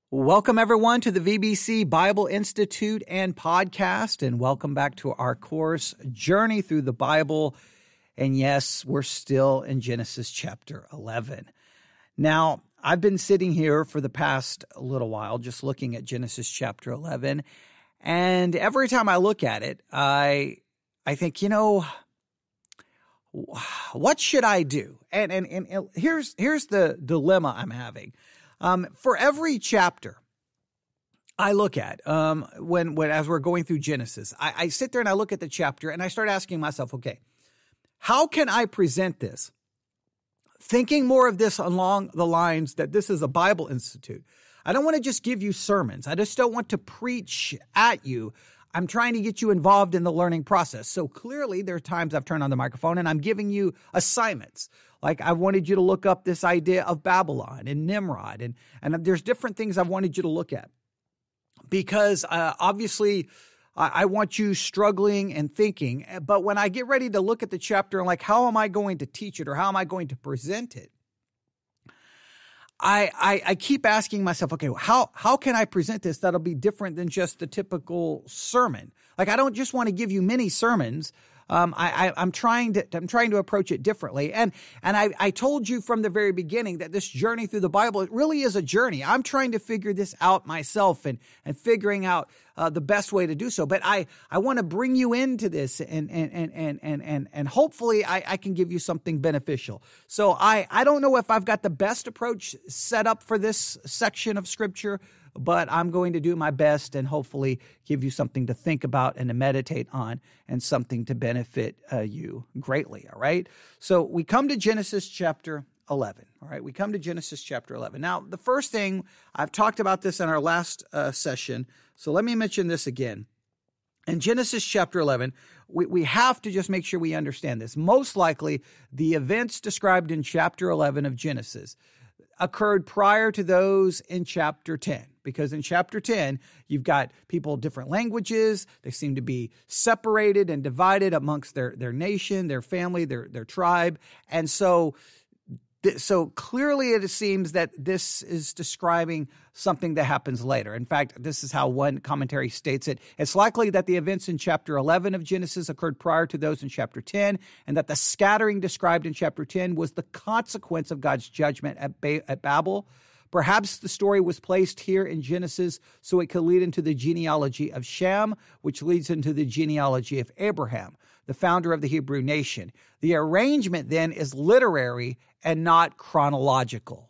Welcome, everyone, to the VBC Bible Institute and podcast, and welcome back to our course, Journey Through the Bible. And yes, we're still in Genesis chapter 11. Now, I've been sitting here for the past little while just looking at Genesis chapter 11, and every time I look at it, I think, what should I do? And here's the dilemma I'm having. For every chapter I look at, when as we're going through Genesis, I sit there and I look at the chapter and I start asking myself, okay, how can I present this? Thinking more of this along the lines that this is a Bible Institute. I don't want to just give you sermons. I just don't want to preach at you. I'm trying to get you involved in the learning process. So clearly there are times I've turned on the microphone and I'm giving you assignments. Like I wanted you to look up this idea of Babylon and Nimrod. And there's different things I've wanted you to look at. Because obviously I want you struggling and thinking. But when I get ready to look at the chapter and like, how am I going to teach it or how am I going to present it? I keep asking myself, okay, how can I present this that'll be different than just the typical sermon? Like I don't just want to give you many sermons. I'm trying to approach it differently. And I told you from the very beginning that this journey through the Bible, it really is a journey. I'm trying to figure this out myself and figuring out the best way to do so. But I want to bring you into this and hopefully I can give you something beneficial. So I don't know if I've got the best approach set up for this section of Scripture, but I'm going to do my best and hopefully give you something to think about and to meditate on and something to benefit you greatly, all right? So we come to Genesis chapter 11, all right? We come to Genesis chapter 11. Now, the first thing, I've talked about this in our last session, so let me mention this again. In Genesis chapter 11, we have to just make sure we understand this. Most likely, the events described in chapter 11 of Genesis occurred prior to those in chapter 10. Because in chapter 10, you've got people, different languages. They seem to be separated and divided amongst their nation, their family, their tribe. And so clearly it seems that this is describing something that happens later. In fact, this is how one commentary states it. It's likely that the events in chapter 11 of Genesis occurred prior to those in chapter 10, and that the scattering described in chapter 10 was the consequence of God's judgment at Babel. Perhaps the story was placed here in Genesis so it could lead into the genealogy of Shem, which leads into the genealogy of Abraham, the founder of the Hebrew nation. The arrangement then is literary and not chronological.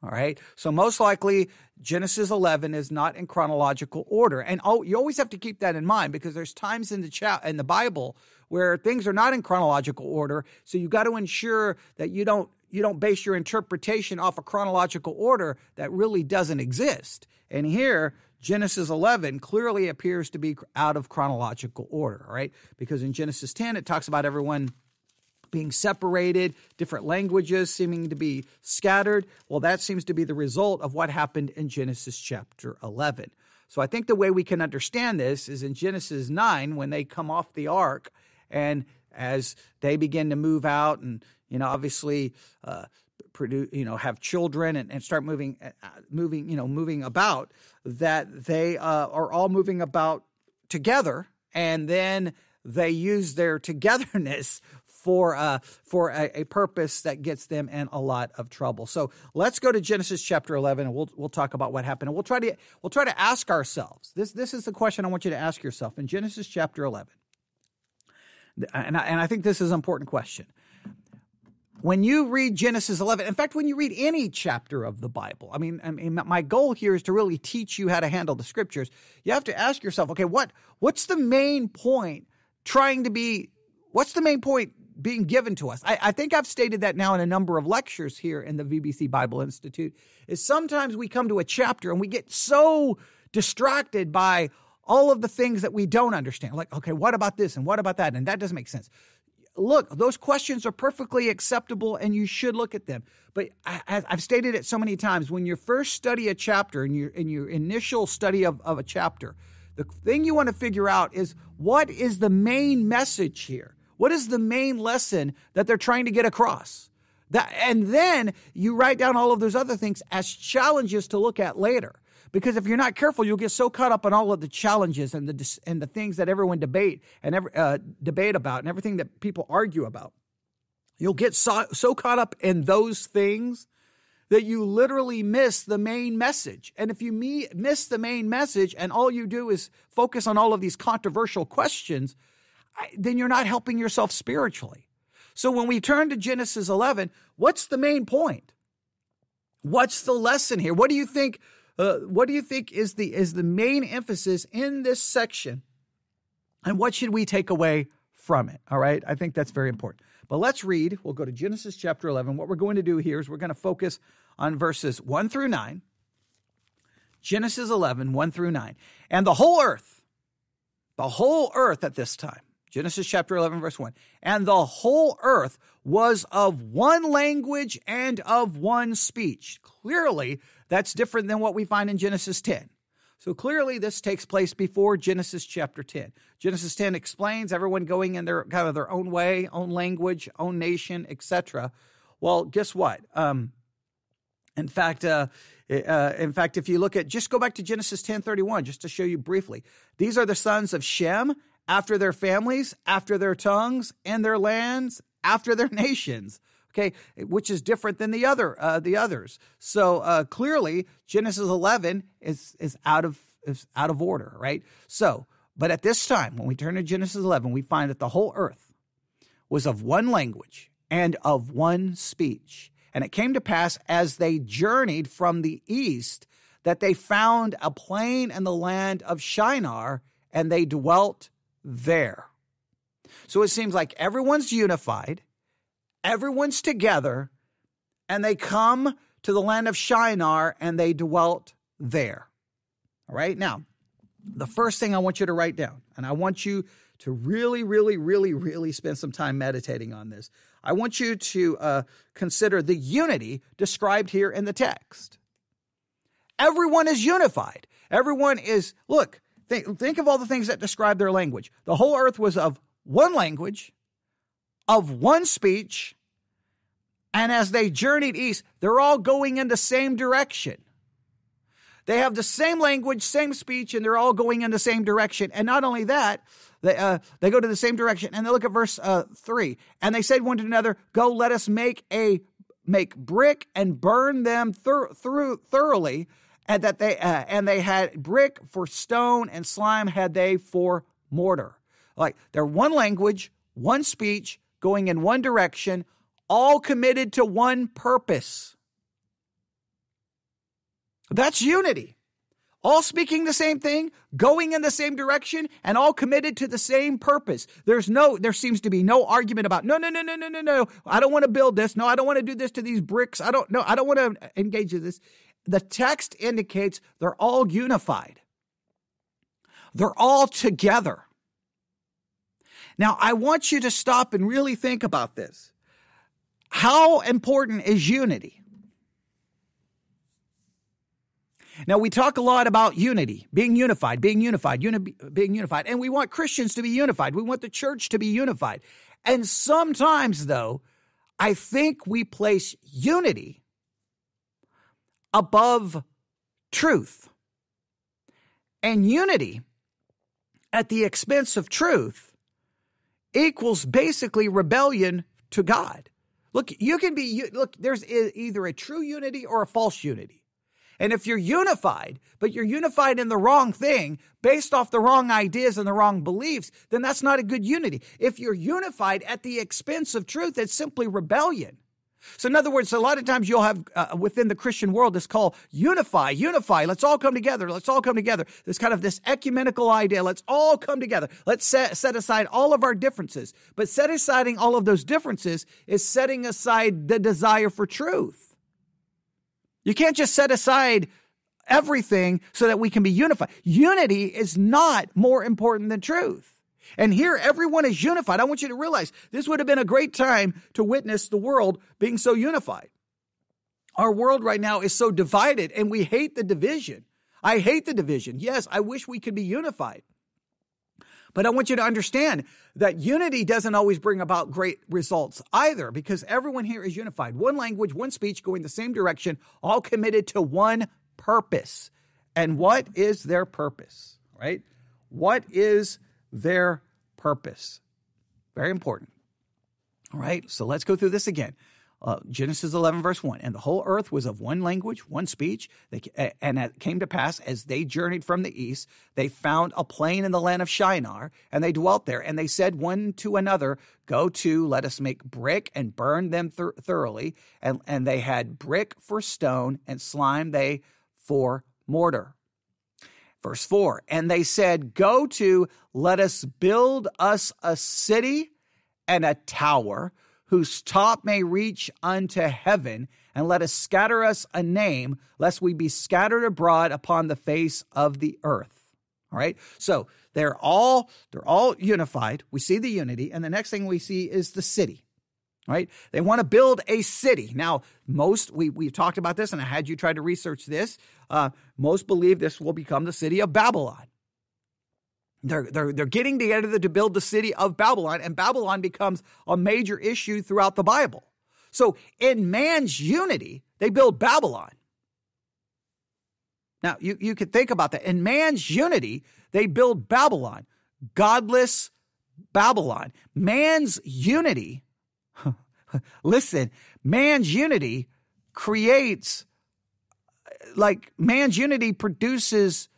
All right. So most likely Genesis 11 is not in chronological order. And you always have to keep that in mind because there's times in the Bible where things are not in chronological order. So you've got to ensure that you don't base your interpretation off a chronological order that really doesn't exist. And here, Genesis 11 clearly appears to be out of chronological order, right? Because in Genesis 10, it talks about everyone being separated, different languages seeming to be scattered. Well, that seems to be the result of what happened in Genesis chapter 11. So I think the way we can understand this is in Genesis 9, when they come off the ark and as they begin to move out and, obviously produce, have children and start moving about, that they are all moving about together, and then they use their togetherness for a purpose that gets them in a lot of trouble. So let's go to Genesis chapter 11, and we'll talk about what happened, and we'll try to ask ourselves. This is the question I want you to ask yourself in Genesis chapter 11, and I think this is an important question. When you read Genesis 11, in fact, when you read any chapter of the Bible, I mean, my goal here is to really teach you how to handle the Scriptures. You have to ask yourself, okay, what's the main point what's the main point being given to us? I think I've stated that now in a number of lectures here in the VBC Bible Institute, is sometimes we come to a chapter and we get so distracted by all of the things that we don't understand. Like, okay, what about this and what about that? And that doesn't make sense. Look, those questions are perfectly acceptable and you should look at them. But I've stated it so many times, when you first study a chapter, in your initial study of a chapter, the thing you want to figure out is, what is the main message here? What is the main lesson that they're trying to get across? And then you write down all of those other things as challenges to look at later. Because if you're not careful, you'll get so caught up in all of the challenges and the things that everyone debate about and everything that people argue about. You'll get so caught up in those things that you literally miss the main message. And if you miss the main message and all you do is focus on all of these controversial questions, then you're not helping yourself spiritually. So when we turn to Genesis 11, what's the main point? What's the lesson here? What do you think? What do you think is the main emphasis in this section? And what should we take away from it? All right. I think that's very important. But let's read. We'll go to Genesis chapter 11. What we're going to do here is we're going to focus on verses 1 through 9. Genesis 11, 1 through 9. And the whole earth at this time, Genesis chapter 11, verse 1. And the whole earth was of one language and of one speech. Clearly, that's different than what we find in Genesis 10. So clearly, this takes place before Genesis chapter 10. Genesis 10 explains everyone going in their kind of their own way, own language, own nation, etc. Well, guess what? In fact, if you look at, just go back to Genesis 10:31, just to show you briefly. These are the sons of Shem, after their families, after their tongues, and their lands, after their nations. Okay, which is different than the others. So clearly, Genesis 11 is out of order, right? So, but at this time, when we turn to Genesis 11, we find that the whole earth was of one language and of one speech. And it came to pass as they journeyed from the east that they found a plain in the land of Shinar, and they dwelt there. So it seems like everyone's unified, everyone's together, and they come to the land of Shinar, and they dwelt there. All right, now, the first thing I want you to write down, and I want you to really, really, really, really spend some time meditating on this. I want you to consider the unity described here in the text. Everyone is unified. Everyone is, look, think of all the things that describe their language. The whole earth was of one language, of one speech, and as they journeyed east, they're all going in the same direction. They have the same language, same speech, and they're all going in the same direction. And not only that, they go to the same direction. And they look at verse 3. And they said one to another, "Go, let us make brick and burn them thoroughly." And they had brick for stone, and slime had they for mortar. Like, they're one language, one speech, going in one direction, all committed to one purpose. That's unity. All speaking the same thing, going in the same direction, and all committed to the same purpose. There seems to be no argument about, no. I don't want to build this. No, I don't want to do this to these bricks. I don't want to engage in this. The text indicates they're all unified. They're all together. Now, I want you to stop and really think about this. How important is unity? Now, we talk a lot about unity, being unified, being unified. And we want Christians to be unified. We want the church to be unified. And sometimes, though, I think we place unity above truth. And unity at the expense of truth equals basically rebellion to God. Look, there's either a true unity or a false unity. And if you're unified, but you're unified in the wrong thing, based off the wrong ideas and the wrong beliefs, then that's not a good unity. If you're unified at the expense of truth, it's simply rebellion. So in other words, a lot of times you'll have within the Christian world, it's called unify. Let's all come together. There's kind of this ecumenical idea. Let's all come together. Let's set aside all of our differences. But set aside all of those differences is setting aside the desire for truth. You can't just set aside everything so that we can be unified. Unity is not more important than truth. And here, everyone is unified. I want you to realize this would have been a great time to witness the world being so unified. Our world right now is so divided, and we hate the division. I hate the division. Yes, I wish we could be unified. But I want you to understand that unity doesn't always bring about great results either, because everyone here is unified. One language, one speech, going the same direction, all committed to one purpose. And what is their purpose, right? What is their purpose? Very important. All right, so let's go through this again. Genesis 11, verse 1. And the whole earth was of one language, one speech. And it came to pass, as they journeyed from the east, they found a plain in the land of Shinar, and they dwelt there. And they said one to another, go to, let us make brick and burn them thoroughly. And they had brick for stone, and slime they for mortar. Verse 4. And they said, go to, let us build us a city and a tower, whose top may reach unto heaven, and let us scatter us a name, lest we be scattered abroad upon the face of the earth. All right. So they're all unified. We see the unity. And the next thing we see is the city. Right. They want to build a city. Now, we've talked about this, and I had you try to research this. Most believe this will become the city of Babylon. They're getting together to build the city of Babylon, and Babylon becomes a major issue throughout the Bible. So in man's unity, they build Babylon. Now, you could think about that. In man's unity, they build Babylon, godless Babylon. Man's unity, listen, man's unity man's unity produces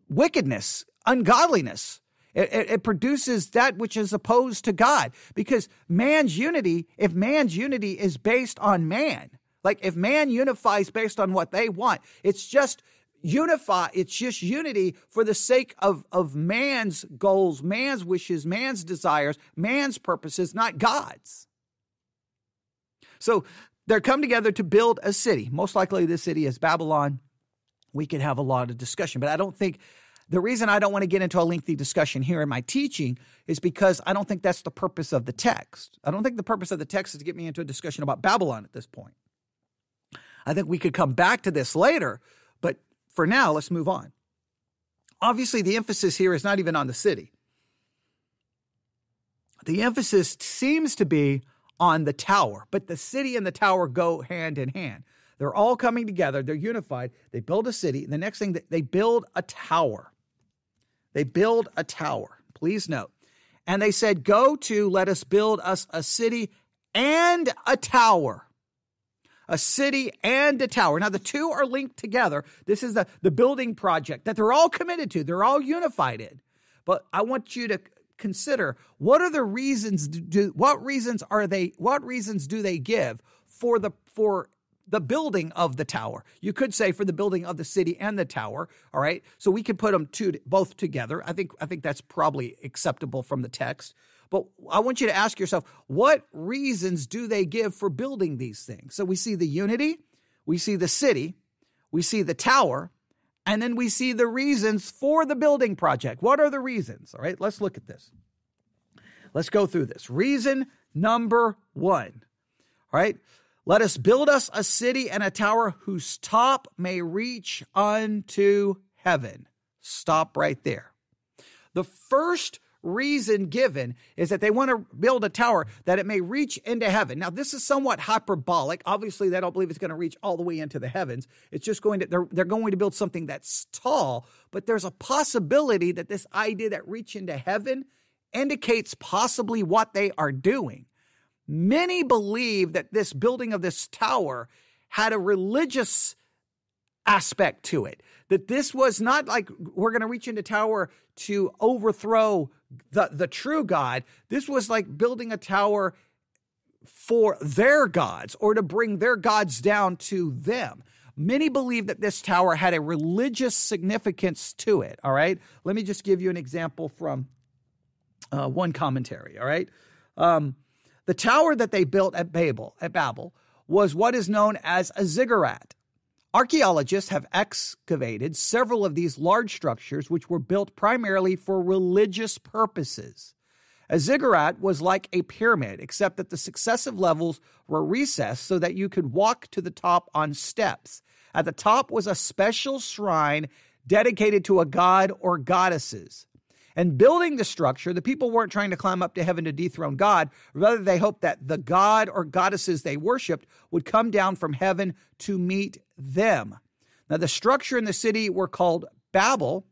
wickedness, ungodliness. It produces that which is opposed to God, because if man's unity is based on man, like if man unifies based on what they want, it's just unity for the sake of man's goals, man's wishes, man's desires, man's purposes, not God's. So they're come together to build a city. Most likely this city is Babylon. We could have a lot of discussion, but the reason I don't want to get into a lengthy discussion here in my teaching is because I don't think that's the purpose of the text. I don't think the purpose of the text is to get me into a discussion about Babylon at this point. I think we could come back to this later, but for now, let's move on. Obviously, the emphasis here is not even on the city. The emphasis seems to be on the tower, but the city and the tower go hand in hand. They're all coming together. They're unified. They build a city. And the next thing, they build a tower. They build a tower. Please note. And they said, go to, let us build us a city and a tower. A city and a tower. Now, the two are linked together. This is the building project that they're all committed to. They're all unified in. But I want you to consider, what are the reasons? What reasons do they give for the building of the tower? You could say for the building of the city and the tower. All right. So we could put them both together. I think that's probably acceptable from the text. But I want you to ask yourself, what reasons do they give for building these things? So we see the unity, we see the city, we see the tower, and then we see the reasons for the building project. What are the reasons? All right. Let's look at this. Let's go through this. Reason number 1. All right. Let us build us a city and a tower whose top may reach unto heaven. Stop right there. The first reason given is that they want to build a tower that it may reach into heaven. Now, this is somewhat hyperbolic. Obviously, they don't believe it's going to reach all the way into the heavens. It's just they're going to build something that's tall, but there's a possibility that this idea that reach into heaven indicates possibly what they are doing. Many believe that this building of this tower had a religious aspect to it, that this was not like we're going to reach into tower to overthrow the true God. This was like building a tower for their gods or to bring their gods down to them. Many believe that this tower had a religious significance to it. All right. Let me just give you an example from one commentary. All right. The tower that they built at Babel was what is known as a ziggurat. Archaeologists have excavated several of these large structures, which were built primarily for religious purposes. A ziggurat was like a pyramid, except that the successive levels were recessed so that you could walk to the top on steps. At the top was a special shrine dedicated to a god or goddesses. And building the structure, the people weren't trying to climb up to heaven to dethrone God. Rather, they hoped that the god or goddesses they worshiped would come down from heaven to meet them. Now, the structure in the city were called Babel,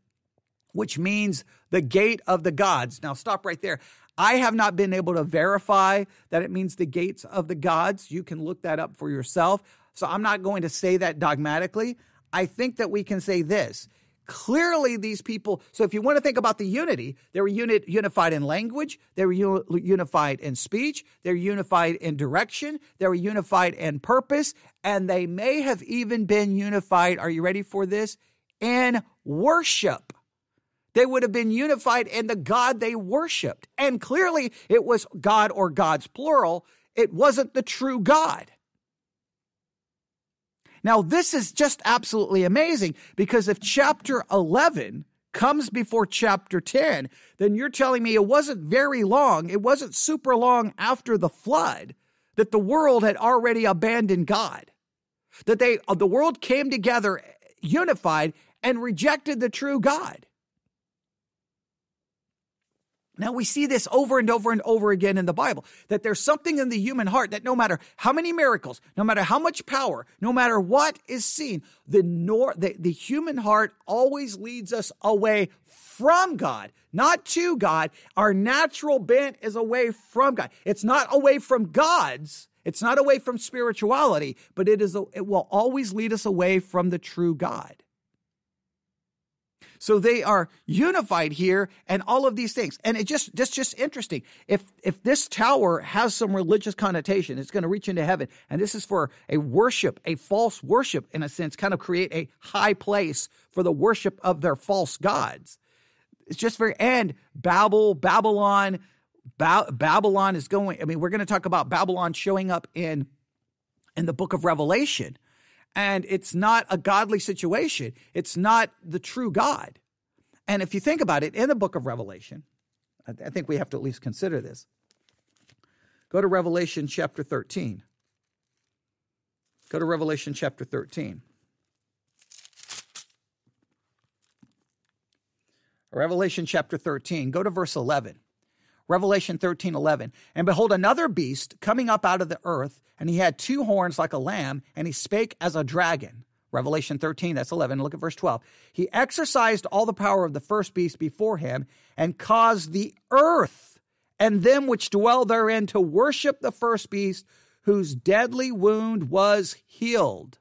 which means the gate of the gods. Now, stop right there. I have not been able to verify that it means the gates of the gods. You can look that up for yourself. So I'm not going to say that dogmatically. I think that we can say this. Clearly, these people, so if you want to think about the unity, they were unified in language, they were unified in speech, they were unified in direction, they were unified in purpose, and they may have even been unified, are you ready for this? In worship. They would have been unified in the God they worshiped. And clearly, it was God or gods, plural. It wasn't the true God. Now, this is just absolutely amazing, because if chapter 11 comes before chapter 10, then you're telling me it wasn't very long, it wasn't super long after the flood, that the world had already abandoned God, that the world came together unified and rejected the true God. Now, we see this over and over and over again in the Bible, that there's something in the human heart that no matter how many miracles, no matter how much power, no matter what is seen, the human heart always leads us away from God, not to God. Our natural bent is away from God. It's not away from gods. It's not away from spirituality, but it will always lead us away from the true God. So they are unified here and all of these things. And that's just interesting. If this tower has some religious connotation, it's going to reach into heaven. And this is for a worship, a false worship, in a sense, kind of create a high place for the worship of their false gods. It's just and Babylon is going, we're going to talk about Babylon showing up in the book of Revelation. And it's not a godly situation. It's not the true God. And if you think about it, in the book of Revelation, I think we have to at least consider this. Go to Revelation chapter 13. Go to Revelation chapter 13. Revelation chapter 13. Go to verse 11. Revelation 13:11. And behold, another beast coming up out of the earth, and he had two horns like a lamb, and he spake as a dragon. Revelation 13, that's 11. Look at verse 12. He exercised all the power of the first beast before him, and caused the earth and them which dwell therein to worship the first beast, whose deadly wound was healed.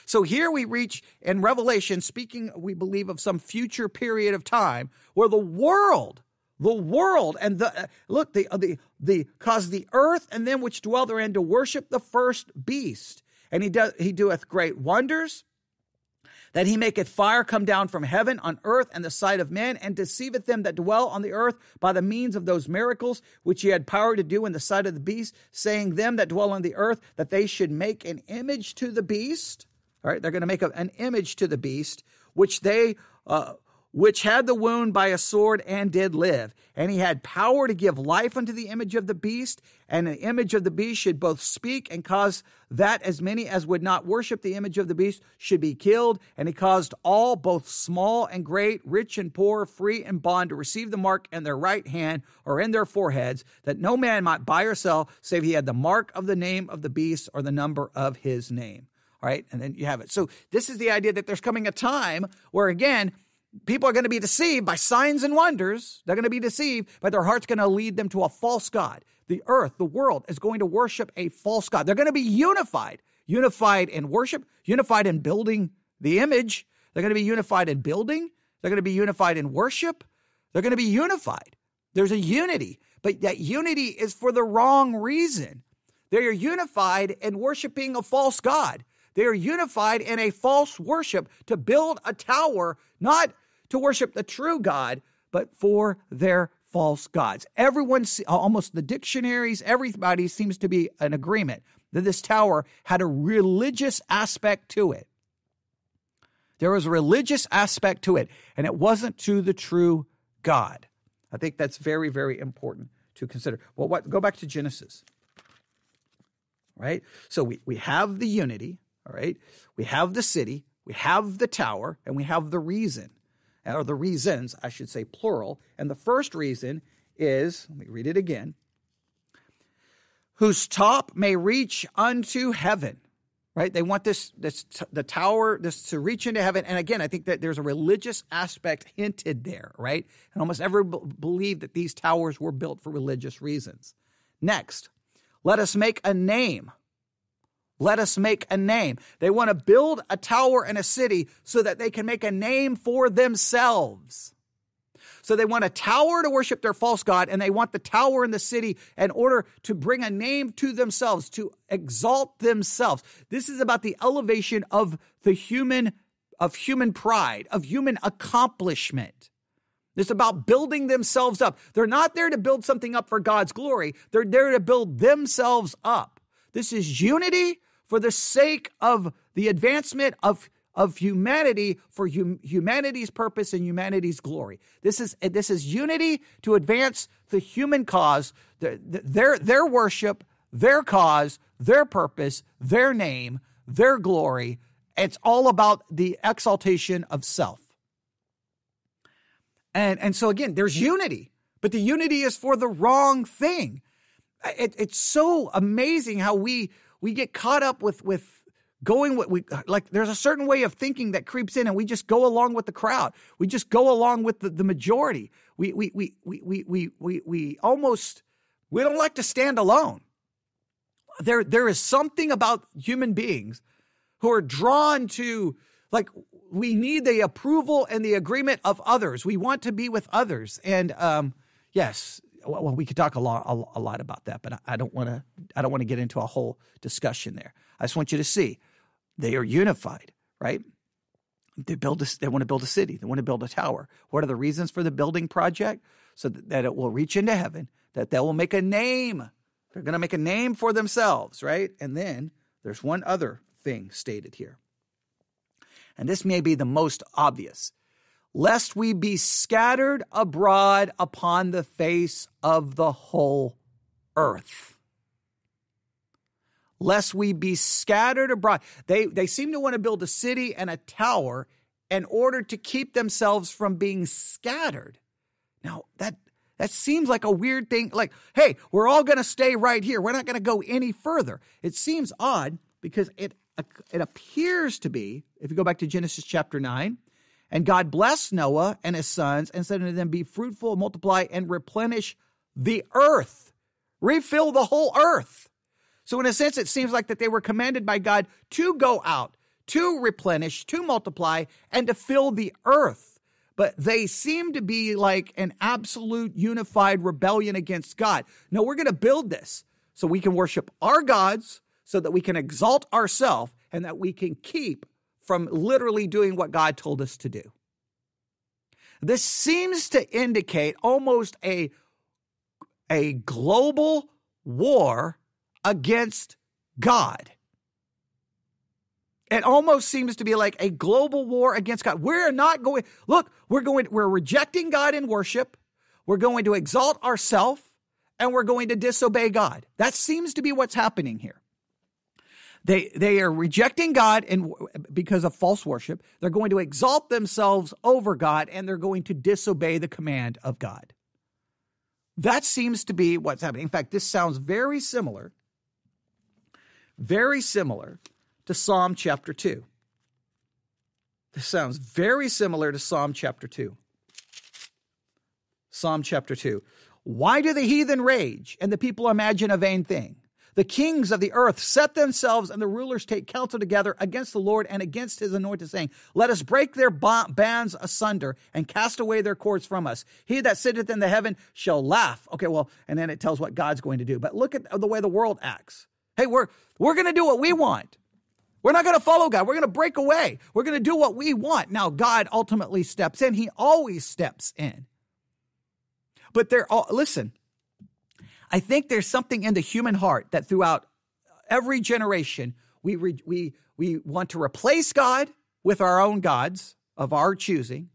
So here we reach in Revelation, speaking, we believe, of some future period of time where the world and cause the earth and them which dwell therein to worship the first beast. And he doeth great wonders, that he maketh fire come down from heaven on earth and the sight of men, and deceiveth them that dwell on the earth by the means of those miracles which he had power to do in the sight of the beast, saying them that dwell on the earth that they should make an image to the beast. All right, they're going to make an image to the beast, which had the wound by a sword and did live. And he had power to give life unto the image of the beast, and the image of the beast should both speak and cause that as many as would not worship the image of the beast should be killed. And he caused all, both small and great, rich and poor, free and bond, to receive the mark in their right hand or in their foreheads, that no man might buy or sell, save he had the mark of the name of the beast or the number of his name. All right, and then you have it. So this is the idea that there's coming a time where, again, people are going to be deceived by signs and wonders. They're going to be deceived, but their heart's going to lead them to a false god. The earth, the world, is going to worship a false god. They're going to be unified in worship, unified in building the image. They're going to be unified in building. They're going to be unified in worship. They're going to be unified. There's a unity, but that unity is for the wrong reason. They are unified in worshiping a false god. They are unified in a false worship to build a tower, not to worship the true God, but for their false gods. Everyone, almost the dictionaries, everybody seems to be in agreement that this tower had a religious aspect to it. There was a religious aspect to it, and it wasn't to the true God. I think that's very, very important to consider. Well, go back to Genesis, right? So we have the unity. All right, we have the city, we have the tower, and we have the reason, or the reasons, I should say, plural. And the first reason is, let me read it again, whose top may reach unto heaven, right? They want the tower, this to reach into heaven. And again, I think that there's a religious aspect hinted there, right? And almost everyone believed that these towers were built for religious reasons. Next, let us make a name. Let us make a name. They want to build a tower and a city so that they can make a name for themselves. So they want a tower to worship their false god, and they want the tower in the city in order to bring a name to themselves, to exalt themselves. This is about the elevation of human pride, of human accomplishment. It's about building themselves up. They're not there to build something up for God's glory. They're there to build themselves up. This is unity for the sake of the advancement of humanity, for humanity's purpose and humanity's glory. This is unity to advance the human cause, their worship, their cause, their purpose, their name, their glory. It's all about the exaltation of self. And so again, there's unity, but the unity is for the wrong thing. It's so amazing how we get caught up with going what we like. There's a certain way of thinking that creeps in, and we just go along with the crowd. We just go along with the majority. We don't like to stand alone. There is something about human beings who are drawn to, like, we need the approval and the agreement of others. We want to be with others. And yes, well, we could talk a lot about that, but I don't want to get into a whole discussion there. I just want you to see they are unified, right? They want to build a city. They want to build a tower. What are the reasons for the building project? So that it will reach into heaven, that they will make a name. They're going to make a name for themselves, right? And then there's one other thing stated here. And this may be the most obvious. Lest we be scattered abroad upon the face of the whole earth. Lest we be scattered abroad. They seem to want to build a city and a tower in order to keep themselves from being scattered. Now, that seems like a weird thing. Like, hey, we're all going to stay right here. We're not going to go any further. It seems odd because it appears to be, if you go back to Genesis chapter 9, and God blessed Noah and his sons and said unto them, be fruitful, multiply, and replenish the earth. Refill the whole earth. So in a sense, it seems like that they were commanded by God to go out, to replenish, to multiply, and to fill the earth. But they seem to be like an absolute unified rebellion against God. No, we're going to build this so we can worship our gods, so that we can exalt ourselves, and that we can keep from literally doing what God told us to do. This seems to indicate almost a global war against God. It almost seems to be like a global war against God. We're rejecting God in worship. We're going to exalt ourselves, and we're going to disobey God. That seems to be what's happening here. They are rejecting God because of false worship. They're going to exalt themselves over God, and they're going to disobey the command of God. That seems to be what's happening. In fact, this sounds very similar to Psalm chapter 2. This sounds very similar to Psalm chapter 2. Psalm chapter 2. Why do the heathen rage and the people imagine a vain thing? The kings of the earth set themselves, and the rulers take counsel together against the Lord and against his anointed, saying, let us break their bands asunder and cast away their cords from us. He that sitteth in the heaven shall laugh. Okay, well, and then it tells what God's going to do. But look at the way the world acts. Hey, we're going to do what we want. We're not going to follow God. We're going to break away. We're going to do what we want. Now, God ultimately steps in. He always steps in. But listen, I think there's something in the human heart that throughout every generation, we want to replace God with our own gods of our choosing,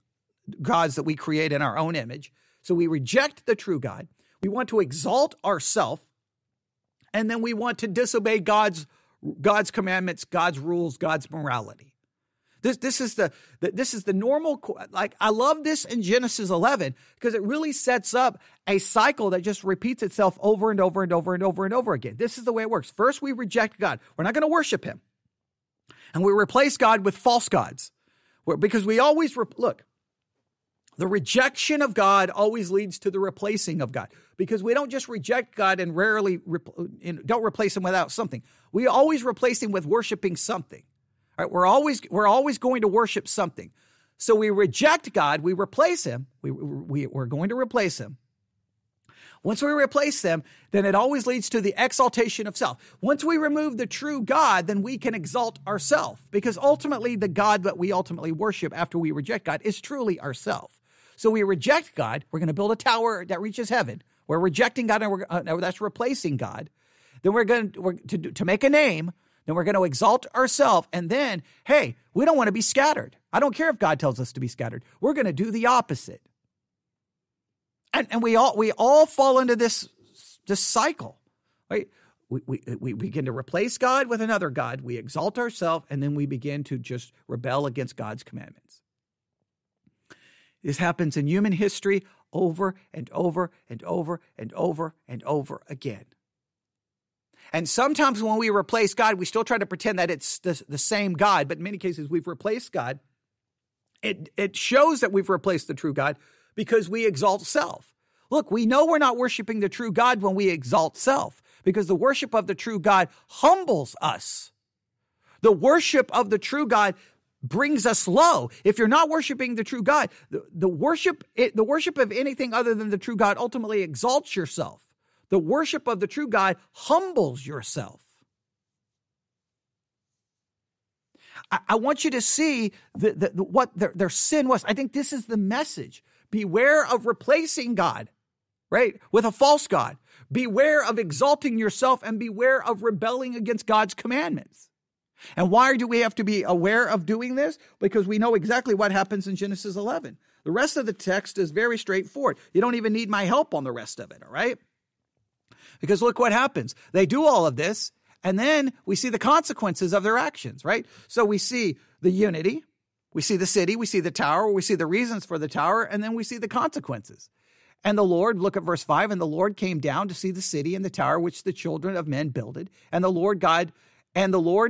gods that we create in our own image. So we reject the true God. We want to exalt ourselves, and then we want to disobey God's commandments, God's rules, God's morality. This is the normal, like, I love this in Genesis 11 because it really sets up a cycle that just repeats itself over and over and over and over and over again. This is the way it works. First, we reject God. We're not going to worship him. And we replace God with false gods. Because we always, look, the rejection of God always leads to the replacing of God. Because we don't just reject God and rarely don't replace him without something. We always replace him with worshiping something. All right, we're always going to worship something. So we reject God, we replace him. We're going to replace him. Once we replace them, then it always leads to the exaltation of self. Once we remove the true God, then we can exalt ourselves, because ultimately the God that we ultimately worship after we reject God is truly ourself. So we reject God. We're going to build a tower that reaches heaven. We're rejecting God, and that's replacing God. Then we're going to make a name. Then we're going to exalt ourselves. And then, hey, we don't want to be scattered. I don't care if God tells us to be scattered. We're going to do the opposite. And we all fall into this cycle, right? We begin to replace God with another God. We exalt ourselves, and then we begin to just rebel against God's commandments. This happens in human history over and over and over and over and over again. And sometimes when we replace God, we still try to pretend that it's the same God, but in many cases we've replaced God. It shows that we've replaced the true God because we exalt self. Look, we know we're not worshiping the true God when we exalt self, because the worship of the true God humbles us. The worship of the true God brings us low. If you're not worshiping the true God, the worship of anything other than the true God ultimately exalts yourself. The worship of the true God humbles yourself. I want you to see what their sin was. I think this is the message. Beware of replacing God, right, with a false God. Beware of exalting yourself, and beware of rebelling against God's commandments. And why do we have to be aware of doing this? Because we know exactly what happens in Genesis 11. The rest of the text is very straightforward. You don't even need my help on the rest of it, all right? Because look what happens. They do all of this, and then we see the consequences of their actions, right? So we see the unity, we see the city, we see the tower, we see the reasons for the tower, and then we see the consequences. And the Lord, look at verse 5, and the Lord came down to see the city and the tower which the children of men builded. And the Lord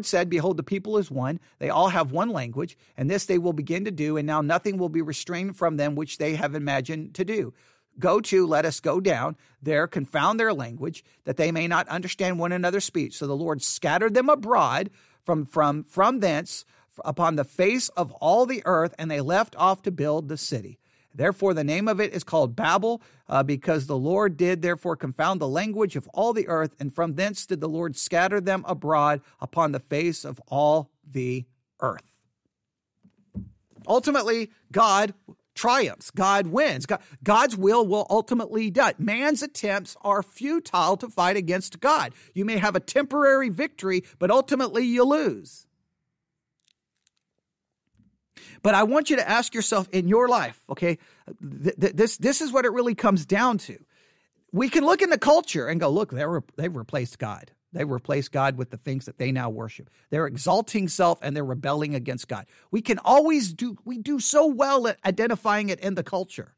said, behold, the people is one. They all have one language, and this they will begin to do, and now nothing will be restrained from them which they have imagined to do. Let us go down there, confound their language, that they may not understand one another's speech. So the Lord scattered them abroad from thence upon the face of all the earth, and they left off to build the city. Therefore, the name of it is called Babel, because the Lord did therefore confound the language of all the earth, and from thence did the Lord scatter them abroad upon the face of all the earth. Ultimately, God triumphs. God wins. God's will ultimately die. Man's attempts are futile to fight against God. You may have a temporary victory, but ultimately you lose. But I want you to ask yourself in your life, okay, this is what it really comes down to. We can look in the culture and go, look, they've replaced God. They replaced God with the things that they now worship. They're exalting self and they're rebelling against God. We do so well at identifying it in the culture.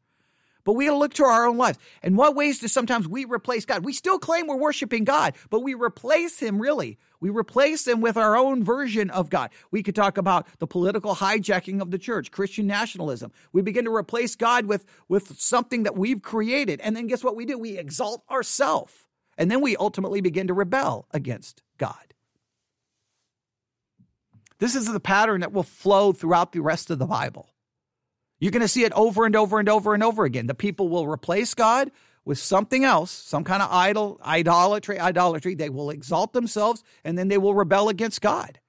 But we got to look to our own lives. In what ways do sometimes we replace God? We still claim we're worshiping God, but we replace him really. We replace him with our own version of God. We could talk about the political hijacking of the church, Christian nationalism. We begin to replace God with something that we've created. And then guess what we do? We exalt ourselves. And then we ultimately begin to rebel against God. This is the pattern that will flow throughout the rest of the Bible. You're going to see it over and over and over and over again. The people will replace God with something else, some kind of idolatry. They will exalt themselves, and then they will rebel against God.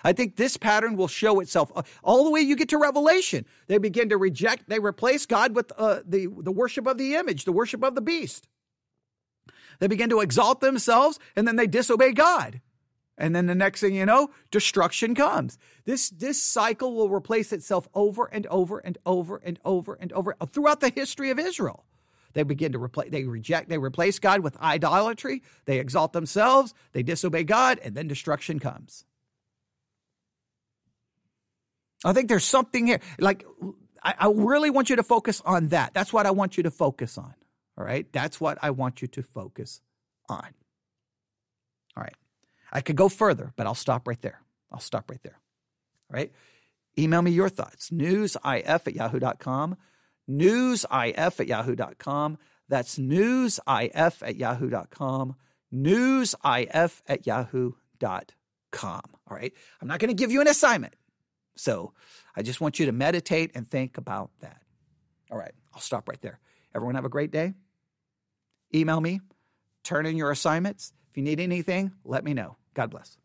I think this pattern will show itself all the way you get to Revelation. They begin to replace God with the worship of the image, the worship of the beast. They begin to exalt themselves, and then they disobey God. And then the next thing you know, destruction comes. This cycle will replace itself over and over and over and over and over throughout the history of Israel. They begin to replace God with idolatry. They exalt themselves. They disobey God, and then destruction comes. I think there's something here. Like, I really want you to focus on that. That's what I want you to focus on. All right? That's what I want you to focus on. All right. I could go further, but I'll stop right there. All right. Email me your thoughts. newsif@yahoo.com. newsif@yahoo.com. That's newsif@yahoo.com. newsif@yahoo.com. All right. I'm not going to give you an assignment. So I just want you to meditate and think about that. All right. I'll stop right there. Everyone have a great day. Email me. Turn in your assignments. If you need anything, let me know. God bless.